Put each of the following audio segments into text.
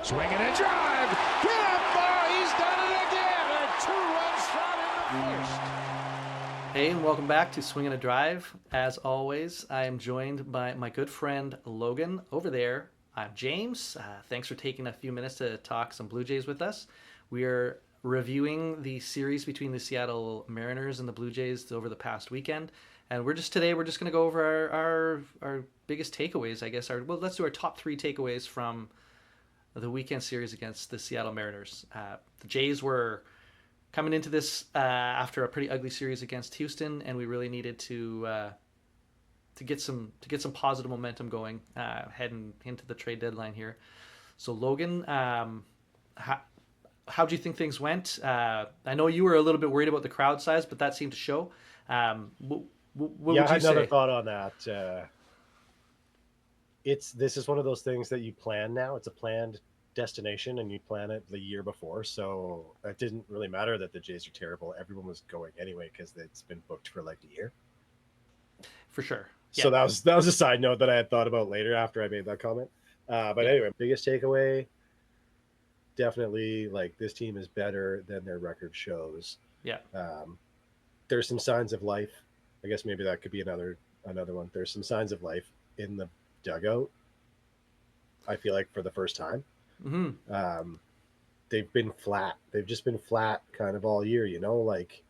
Swing and a drive. Get up, Bar. He's done it again. A two-run shot in the first. Hey, and welcome back to Swing and a Drive. As always, I am joined by my good friend Logan over there. I'm James. Thanks for taking a few minutes to talk some Blue Jays with us. We are reviewing the series between the Seattle Mariners and the Blue Jays over the past weekend. And we're just going to go over our biggest takeaways, I guess. Let's do our top 3 takeaways from the weekend series against the Seattle Mariners. The Jays were coming into this after a pretty ugly series against Houston, and we really needed to get some positive momentum going heading into the trade deadline here. So Logan, how do you think things went? I know you were a little bit worried about the crowd size, but that seemed to show. What would you I had another say? thought on that. This is one of those things that you plan now. It's a planned destination, and you plan it the year before. So it didn't really matter that the Jays are terrible. Everyone was going anyway because it's been booked for like a year. For sure. Yeah. So that was a side note that I had thought about later after I made that comment. Anyway, biggest takeaway, definitely like this team is better than their record shows. Yeah. There's some signs of life. I guess maybe that could be another one. There's some signs of life in the dugout. I feel like for the first time. Mm-hmm. They've been flat. They've just been flat kind of all year, like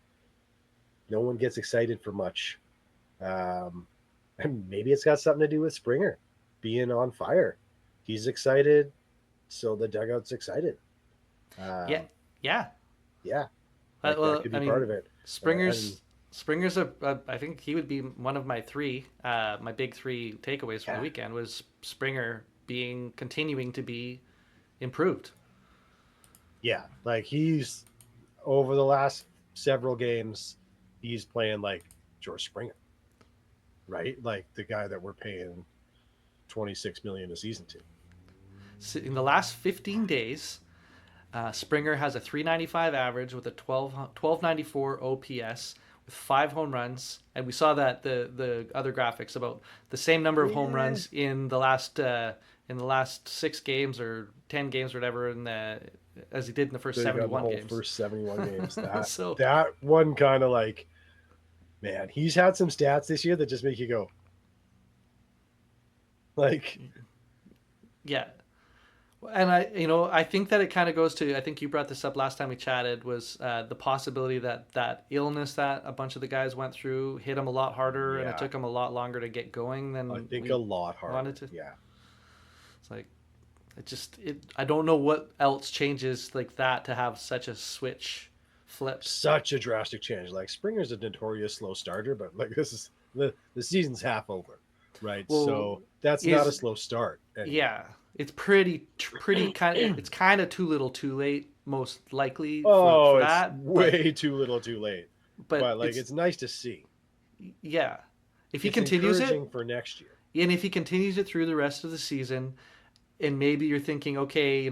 no one gets excited for much. And maybe it's got something to do with Springer being on fire. He's excited, so the dugout's excited. Yeah. That could be part of it. Springer's I think he would be one of my my big 3 takeaways from the weekend was Springer continuing to be improved. Yeah, like he's over the last several games, he's playing like George Springer, right? Like the guy that we're paying $26 million a season to. So in the last 15 days, Springer has a .395 average with a 1294 OPS with 5 home runs, and we saw that the other graphics about the same number of home runs in the last 6 games or 10 games or whatever, as he did in the first 71 games. First 71 games. That one kind of like, man, he's had some stats this year that just make you go, like, yeah. And I think that it kind of goes to, I think you brought this up last time we chatted, was the possibility that illness that a bunch of the guys went through hit them a lot harder, and it took them a lot longer to get going than I think a lot harder. Wanted to. Yeah. It's like, I don't know what else changes like that to have such a switch flip. Such a drastic change. Like Springer's a notorious slow starter, but like this is the season's half over, right? Well, so that's not a slow start. Anymore. Yeah. It's pretty it's kind of too little too late, most likely. For that. It's way too little too late. But like it's nice to see. Yeah. If he continues it for next year. And if he continues it through the rest of the season, and maybe you're thinking, okay,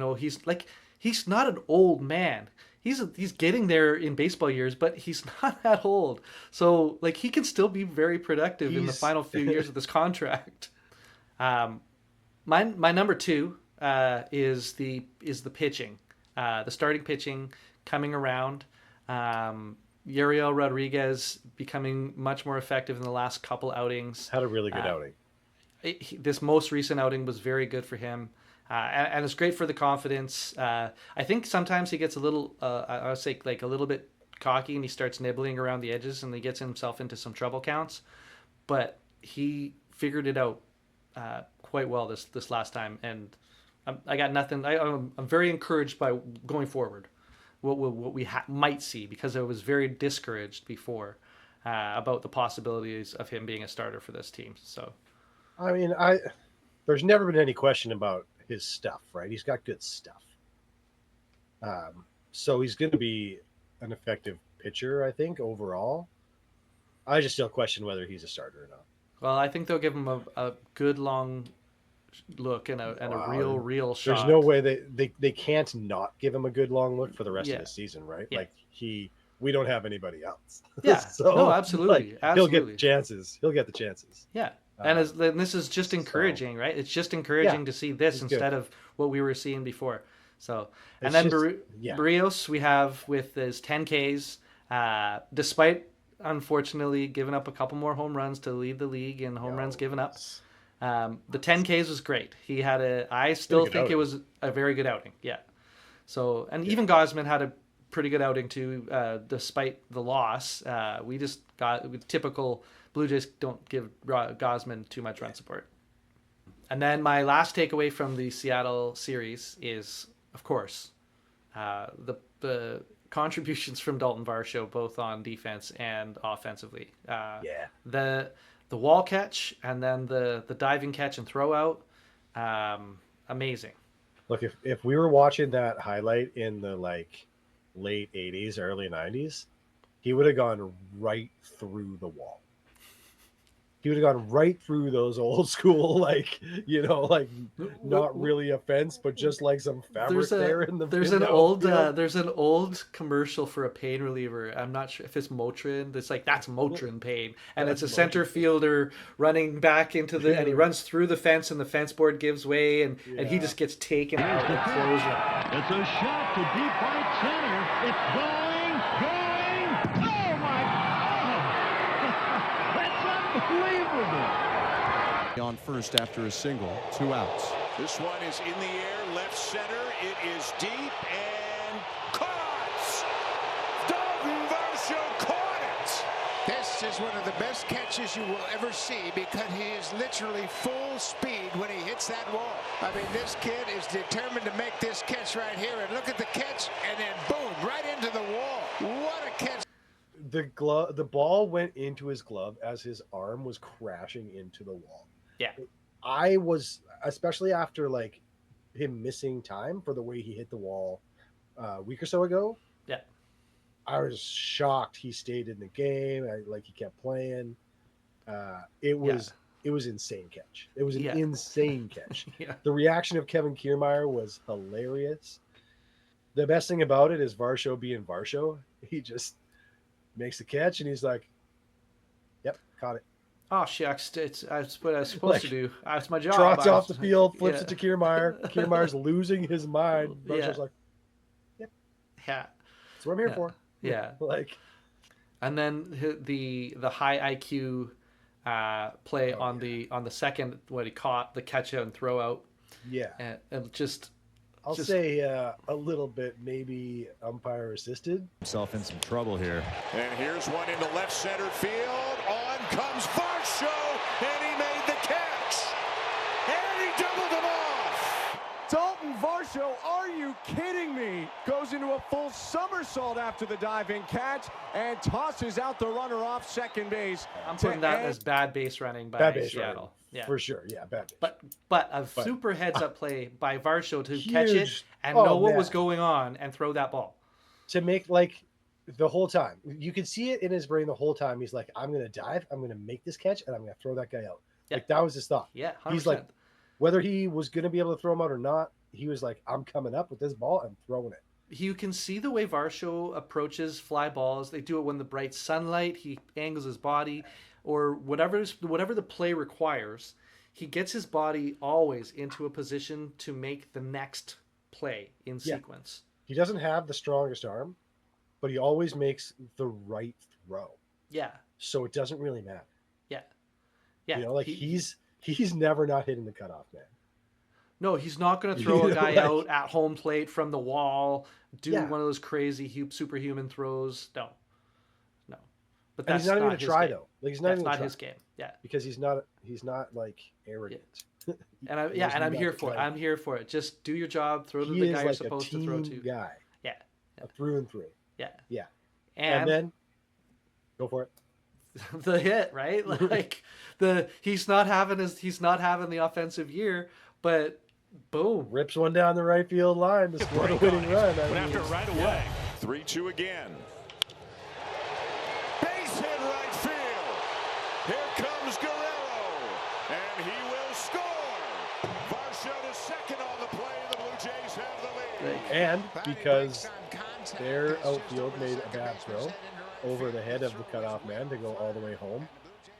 he's not an old man. He's getting there in baseball years, but he's not that old. So like he can still be very productive in the final few years of this contract. My number 2 is the pitching, the starting pitching coming around. Yariel Rodriguez becoming much more effective in the last couple outings. Had a really good outing. This most recent outing was very good for him, and it's great for the confidence. I think sometimes he gets a little, I would say, like a little bit cocky, and he starts nibbling around the edges, and he gets himself into some trouble counts. But he figured it out quite well this last time, and I got nothing. I'm very encouraged by going forward. What we might see, because I was very discouraged before about the possibilities of him being a starter for this team. So, I mean, there's never been any question about his stuff, right? He's got good stuff. So he's going to be an effective pitcher, I think, overall. I just still question whether he's a starter or not. Well, I think they'll give him a good long look and a real shot. There's no way they can't not give him a good long look for the rest of the season, right? Yeah. Like we don't have anybody else. Yeah. So, no, absolutely. He'll get the chances. He'll get the chances. Yeah. And this is just encouraging, right? It's just encouraging to see this instead of what we were seeing before. So, and It's then just- yeah. Barrios we have with his 10Ks, despite unfortunately giving up a couple more home runs to lead the league in home runs given up. The 10Ks was great. He had I still good think it outing. was a very good outing. Yeah. So, and even Gausman had a pretty good outing too, despite the loss. We just got with typical Blue Jays don't give Gausman too much run support. And then my last takeaway from the Seattle series is, of course, the contributions from Dalton Varsho, both on defense and offensively. The wall catch and then the diving catch and throw out, amazing. Look, if we were watching that highlight in the like late 80s, early 90s, he would have gone right through the wall. He would have gone right through those old school, like, you know, like not really a fence, but just like some fabric there in the there's in an the old outfield. there's an old commercial for a pain reliever. I'm not sure if it's Motrin. It's like that's Motrin pain, and it's a center fielder running back into the and he runs through the fence and the fence board gives way and he just gets taken out and closes it. It's a shot to deep right center. It's going. Oh my God! That's unbelievable. On first after a single, 2 outs. This one is in the air, left center. It is deep and caught. Dalton Varsho caught it. This is one of the best catches you will ever see because he is literally full speed when he hits that wall. I mean, this kid is determined to make this catch right here. And look at the catch, and then boom, right into the wall. What a catch. The ball went into his glove as his arm was crashing into the wall. Yeah. I was, especially after like him missing time for the way he hit the wall a week or so ago. Yeah. I was shocked he stayed in the game. Like he kept playing. It was insane catch. It was an insane catch. Yeah. The reaction of Kevin Kiermaier was hilarious. The best thing about it is Varsho being Varsho. He just makes the catch and he's like, "Yep, caught it." Oh shucks, that's what I was supposed Like, to do. That's my job. Trots off the field, flips Yeah. it to Kiermaier. Kiermaier's losing his mind. Yeah. Varsho's like, Yeah. "That's what I'm here for." Yeah. Like, And then the high IQ play on the second when he caught the catch out and throw out. yeah. And just I'll say a little bit maybe umpire assisted. Himself in some trouble here. And here's one into left center field. On comes Varsho, and he made the catch. And he doubled him off. Dalton Varsho, are you kidding me? Goes into a full somersault after the diving catch and tosses out the runner off second base. I'm putting that as bad base running by Bad base Seattle. running, Yeah. for sure. Yeah, bad base. But a super heads up play by Varsho to catch it Huge. and know what man. was going on and throw that ball. To make like the whole time, you can see it in his brain the whole time. He's like, "I'm gonna dive, I'm gonna make this catch, and I'm gonna throw that guy out." Yeah. Like that was his thought. Yeah, 100%. He's like, whether he was gonna be able to throw him out or not, he was like, "I'm coming up with this ball and throwing it." You can see the way Varsho approaches fly balls. They do it when the bright sunlight, he angles his body, or whatever the play requires. He gets his body always into a position to make the next play in sequence. He doesn't have the strongest arm, but he always makes the right throw. Yeah, So it doesn't really matter. yeah, yeah. You know, like he's never not hitting the cutoff, man. No, he's not going to throw a guy Like- out at home plate from the wall, do Yeah. one of those crazy superhuman throws. No. But And that's he's not even his gonna try game. though. Like he's not That's even not gonna his try game. Yeah. because he's not like arrogant. And I'm not here for it. trying. I'm here for it. Just do your job. Throw to He the is guy you're like a supposed to throw team to. guy, Yeah. a through and through. Yeah. Yeah. And, then go for it. the hit, right? Like he's not having the offensive year, but boom. Rips one down the right field line to score the winning run. Went after it right away. 3-2 again. Base hit right field. Here comes Guerrero, and he will score. Varsho to second on the play. The Blue Jays have the lead. And because their outfield made a bad throw over the head of the cutoff man to go all the way home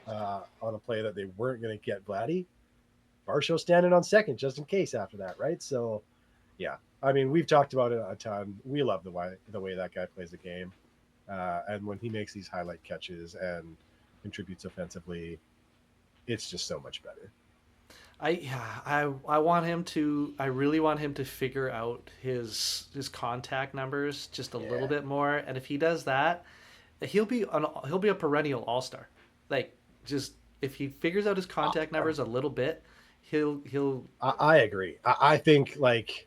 on a play that they weren't going to get Vladdy, Varsho standing on second just in case after that, right? So, yeah. I mean, we've talked about it a ton. We love the way that guy plays the game. And when he makes these highlight catches and contributes offensively, it's just so much better. I want him to. I really want him to figure out his contact numbers just a little bit more. And if he does that, he'll be a perennial all-star. Like, just if he figures out his contact numbers a little bit, he'll. I agree. I think like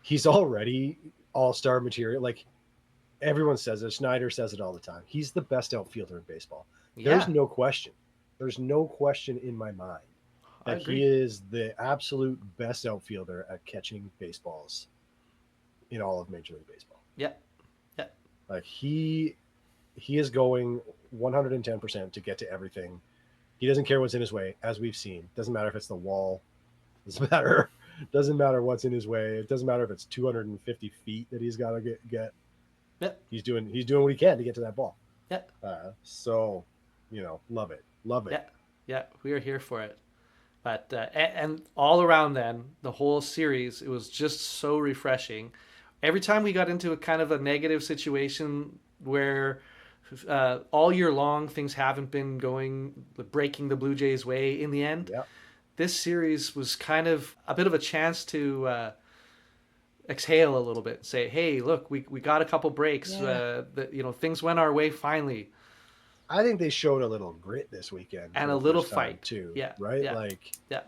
he's already all-star material. Like everyone says it. Schneider says it all the time. He's the best outfielder in baseball. There's no question. There's no question in my mind that he is the absolute best outfielder at catching baseballs in all of Major League Baseball. Yeah. Yeah. Like he is going 110% to get to everything. He doesn't care what's in his way, as we've seen. Doesn't matter if it's the wall. Doesn't matter what's in his way. It doesn't matter if it's 250 feet that he's got to get. Yeah. He's doing what he can to get to that ball. Yeah. So, love it. Yeah. Yeah. We are here for it. But and all around then, the whole series, it was just so refreshing. Every time we got into a kind of a negative situation where all year long things haven't been breaking the Blue Jays' way in the end, this series was kind of a bit of a chance to exhale a little bit. Say, hey, look, we got a couple breaks. Things went our way finally. I think they showed a little grit this weekend and a little fight too. Yeah, right. Yeah.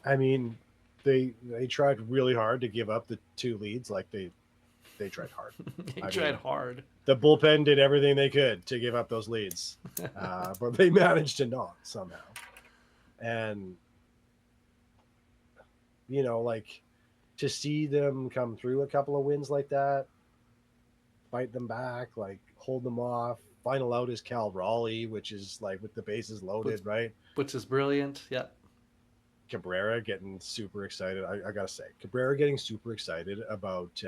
I mean, they tried really hard to give up the 2 leads. Like they tried hard. They tried hard. The bullpen did everything they could to give up those leads, but they managed to not somehow. And like to see them come through a couple of wins like that, fight them back, like hold them off. Final out is Cal Raleigh, which is like with the bases loaded, right? Which is brilliant. Yeah. Cabrera getting super excited. I gotta say, Cabrera getting super excited about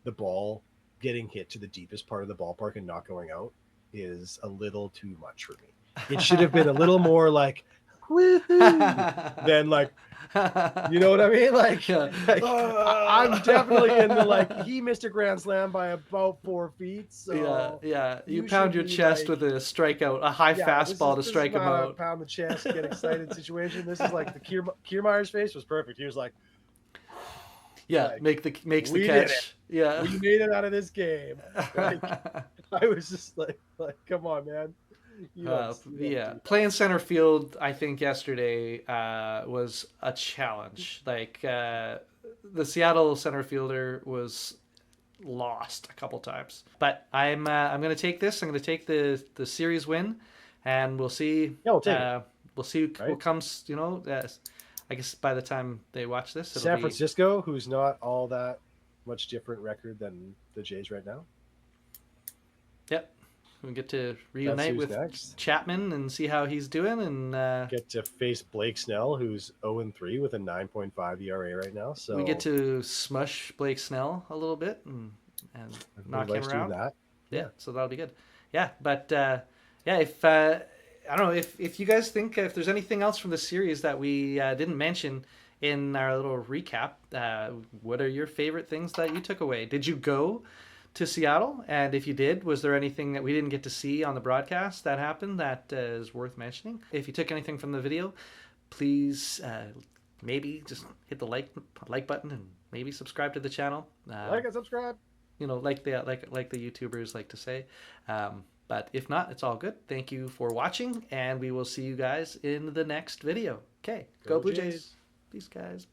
the ball getting hit to the deepest part of the ballpark and not going out is a little too much for me. It should have been a little more like woohoo than like, you know what I mean? I'm definitely in the like he missed a grand slam by about 4 feet. So yeah. You pound your chest with a strikeout, a high fastball to strike him out. Pound the chest, get excited situation. This is like the Kiermaier's face was perfect. He was like, makes the catch. Yeah, we made it out of this game. Like, I was just like, come on, man. Playing center field, I think yesterday was a challenge. Like the Seattle center fielder was lost a couple times, but I'm going to take this. I'm going to take the series win, and we'll see. Yeah, we'll see what comes. I guess by the time they watch this, San Francisco, who's not all that much different record than the Jays right now. Yep. We get to reunite with Chapman and see how he's doing, and get to face Blake Snell, who's 0-3 with a 9.5 ERA right now. So we get to smush Blake Snell a little bit and knock him around. That. Yeah, so that'll be good. Yeah, but if I don't know if you guys think if there's anything else from the series that we didn't mention in our little recap, what are your favorite things that you took away? Did you go to Seattle? And if you did, was there anything that we didn't get to see on the broadcast that happened that is worth mentioning? If you took anything from the video, please maybe just hit the like button and maybe subscribe to the channel. Like and subscribe. Like the YouTubers like to say. But if not, it's all good. Thank you for watching, and we will see you guys in the next video. Okay, go Blue Jays. Peace, guys.